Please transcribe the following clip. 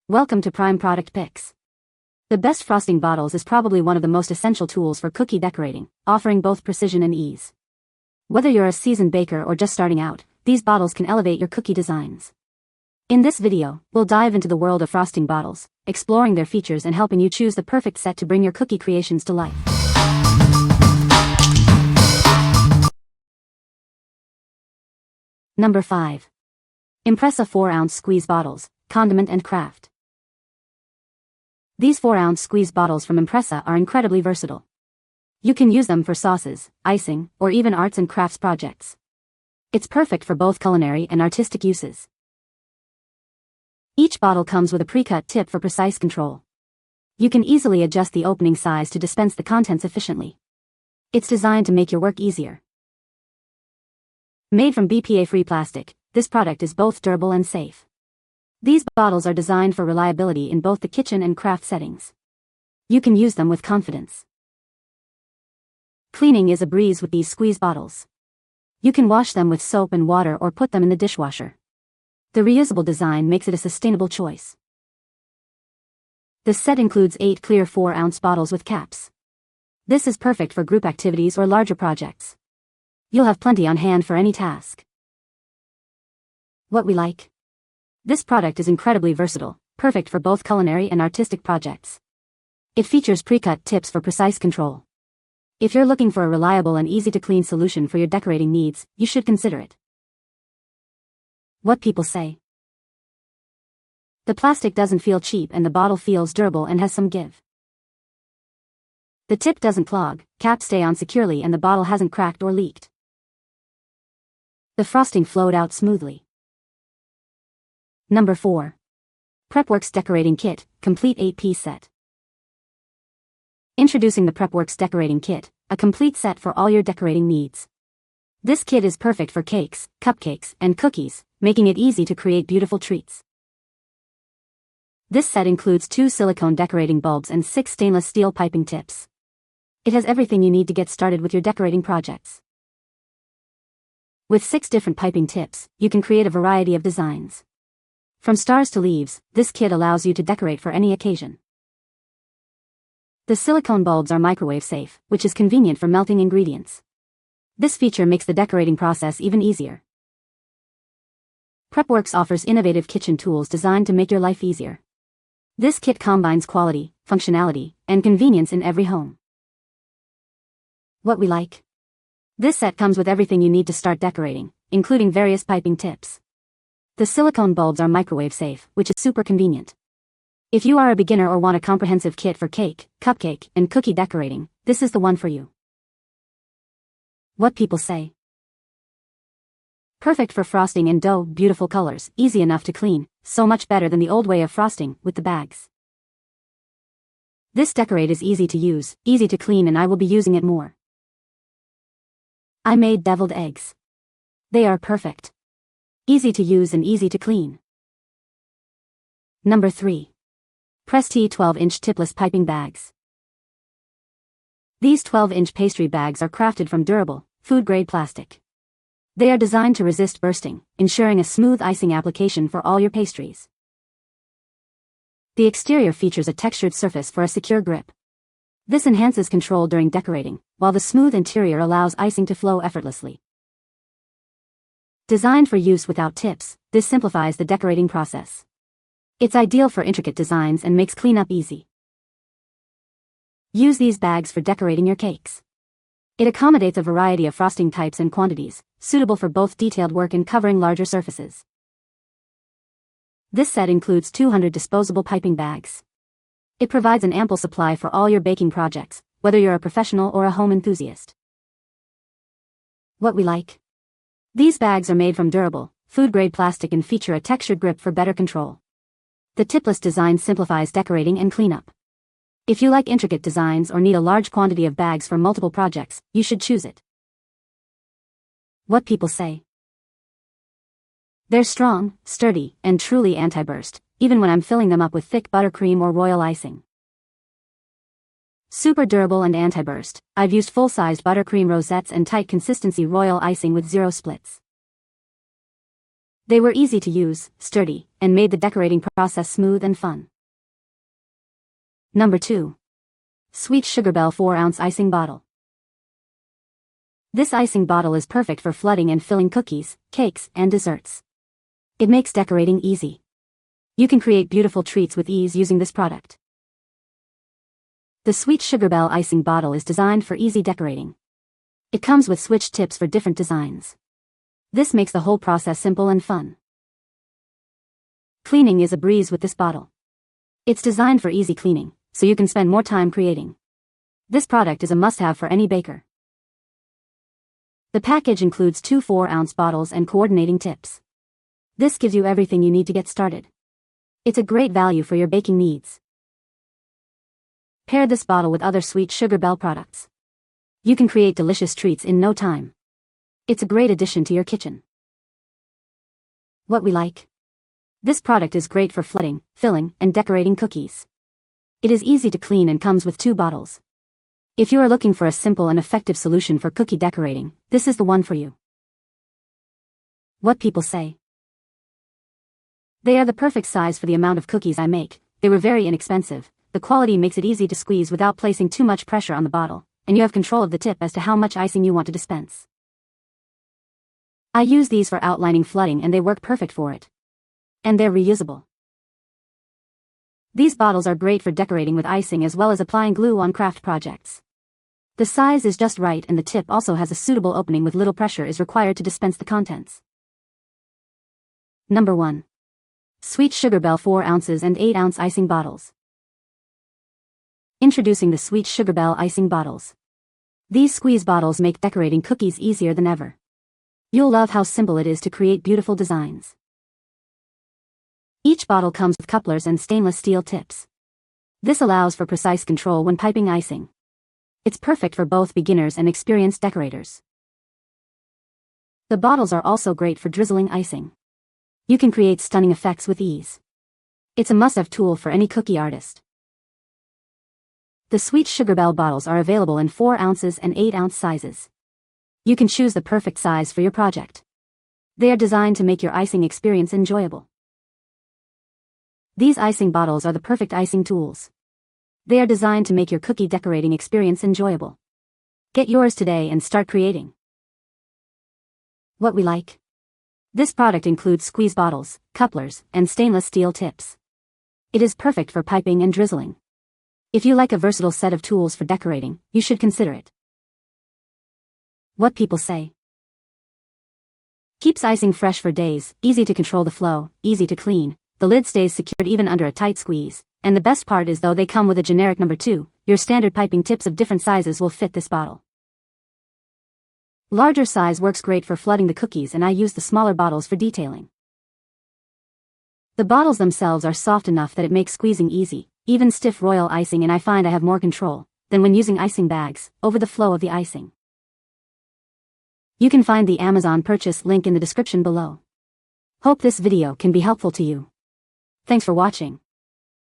Welcome to Prime Product Picks. The best frosting bottles is probably one of the most essential tools for cookie decorating, offering both precision and ease. Whether you're a seasoned baker or just starting out, these bottles can elevate your cookie designs. In this video, we'll dive into the world of frosting bottles, exploring their features and helping you choose the perfect set to bring your cookie creations to life. Number 5. IMPRESA 4-ounce squeeze bottles, Condiment and Craft. These 4-ounce squeeze bottles from IMPRESA are incredibly versatile. You can use them for sauces, icing, or even arts and crafts projects. It's perfect for both culinary and artistic uses. Each bottle comes with a pre-cut tip for precise control. You can easily adjust the opening size to dispense the contents efficiently. It's designed to make your work easier. Made from BPA-free plastic, this product is both durable and safe. These bottles are designed for reliability in both the kitchen and craft settings. You can use them with confidence. Cleaning is a breeze with these squeeze bottles. You can wash them with soap and water or put them in the dishwasher. The reusable design makes it a sustainable choice. The set includes 8 clear 4-ounce bottles with caps. This is perfect for group activities or larger projects. You'll have plenty on hand for any task. What we like? This product is incredibly versatile, perfect for both culinary and artistic projects. It features pre-cut tips for precise control. If you're looking for a reliable and easy-to-clean solution for your decorating needs, you should consider it. What people say. The plastic doesn't feel cheap and the bottle feels durable and has some give. The tip doesn't clog, caps stay on securely and the bottle hasn't cracked or leaked. The frosting flowed out smoothly. Number 4. PrepWorks Decorating Kit, Complete 8-piece Set. Introducing the PrepWorks Decorating Kit, a complete set for all your decorating needs. This kit is perfect for cakes, cupcakes, and cookies, making it easy to create beautiful treats. This set includes 2 silicone decorating bulbs and 6 stainless steel piping tips. It has everything you need to get started with your decorating projects. With 6 different piping tips, you can create a variety of designs. From stars to leaves, this kit allows you to decorate for any occasion. The silicone bulbs are microwave safe, which is convenient for melting ingredients. This feature makes the decorating process even easier. PrepWorks offers innovative kitchen tools designed to make your life easier. This kit combines quality, functionality, and convenience in every home. What we like? This set comes with everything you need to start decorating, including various piping tips. The silicone bulbs are microwave safe, which is super convenient. If you are a beginner or want a comprehensive kit for cake, cupcake, and cookie decorating, this is the one for you. What people say. Perfect for frosting and dough, beautiful colors, easy enough to clean, so much better than the old way of frosting, with the bags. This decorate is easy to use, easy to clean and I will be using it more. I made deviled eggs. They are perfect. Easy to use and easy to clean. Number 3. Prestee 12-inch Tipless Piping Bags. These 12-inch pastry bags are crafted from durable, food-grade plastic. They are designed to resist bursting, ensuring a smooth icing application for all your pastries. The exterior features a textured surface for a secure grip. This enhances control during decorating, while the smooth interior allows icing to flow effortlessly. Designed for use without tips, this simplifies the decorating process. It's ideal for intricate designs and makes cleanup easy. Use these bags for decorating your cakes. It accommodates a variety of frosting types and quantities, suitable for both detailed work and covering larger surfaces. This set includes 200 disposable piping bags. It provides an ample supply for all your baking projects, whether you're a professional or a home enthusiast. What we like? These bags are made from durable, food-grade plastic and feature a textured grip for better control. The tipless design simplifies decorating and cleanup. If you like intricate designs or need a large quantity of bags for multiple projects, you should choose it. What people say. They're strong, sturdy, and truly anti-burst, even when I'm filling them up with thick buttercream or royal icing. Super durable and anti-burst, I've used full-sized buttercream rosettes and tight consistency royal icing with 0 splits. They were easy to use, sturdy, and made the decorating process smooth and fun. Number 2. Sweet Sugarbelle 4-ounce icing bottle. This icing bottle is perfect for flooding and filling cookies, cakes, and desserts. It makes decorating easy. You can create beautiful treats with ease using this product. The Sweet Sugarbelle icing bottle is designed for easy decorating. It comes with switch tips for different designs. This makes the whole process simple and fun. Cleaning is a breeze with this bottle. It's designed for easy cleaning, so you can spend more time creating. This product is a must-have for any baker. The package includes 2 4-ounce bottles and coordinating tips. This gives you everything you need to get started. It's a great value for your baking needs. Pair this bottle with other Sweet Sugarbelle products. You can create delicious treats in no time. It's a great addition to your kitchen. What we like. This product is great for flooding, filling, and decorating cookies. It is easy to clean and comes with 2 bottles. If you are looking for a simple and effective solution for cookie decorating, this is the one for you. What people say. They are the perfect size for the amount of cookies I make. They were very inexpensive. The quality makes it easy to squeeze without placing too much pressure on the bottle, and you have control of the tip as to how much icing you want to dispense. I use these for outlining flooding and they work perfect for it. And they're reusable. These bottles are great for decorating with icing as well as applying glue on craft projects. The size is just right and the tip also has a suitable opening with little pressure is required to dispense the contents. Number 1. Sweet Sugarbelle 4 ounces and 8 ounce icing bottles. Introducing the Sweet Sugarbelle icing bottles. These squeeze bottles make decorating cookies easier than ever. You'll love how simple it is to create beautiful designs. Each bottle comes with couplers and stainless steel tips. This allows for precise control when piping icing. It's perfect for both beginners and experienced decorators. The bottles are also great for drizzling icing. You can create stunning effects with ease. It's a must-have tool for any cookie artist. The Sweet Sugarbelle bottles are available in 4 ounces and 8 ounce sizes. You can choose the perfect size for your project. They are designed to make your icing experience enjoyable. These icing bottles are the perfect icing tools. They are designed to make your cookie decorating experience enjoyable. Get yours today and start creating. What we like. This product includes squeeze bottles, couplers, and stainless steel tips. It is perfect for piping and drizzling. If you like a versatile set of tools for decorating, you should consider it. What people say. Keeps icing fresh for days, easy to control the flow, easy to clean, the lid stays secured even under a tight squeeze, and the best part is though they come with a generic number 2, your standard piping tips of different sizes will fit this bottle. Larger size works great for flooding the cookies and I use the smaller bottles for detailing. The bottles themselves are soft enough that it makes squeezing easy, even stiff royal icing, and I find I have more control than when using icing bags over the flow of the icing. You can find the Amazon purchase link in the description below. Hope this video can be helpful to you. Thanks for watching.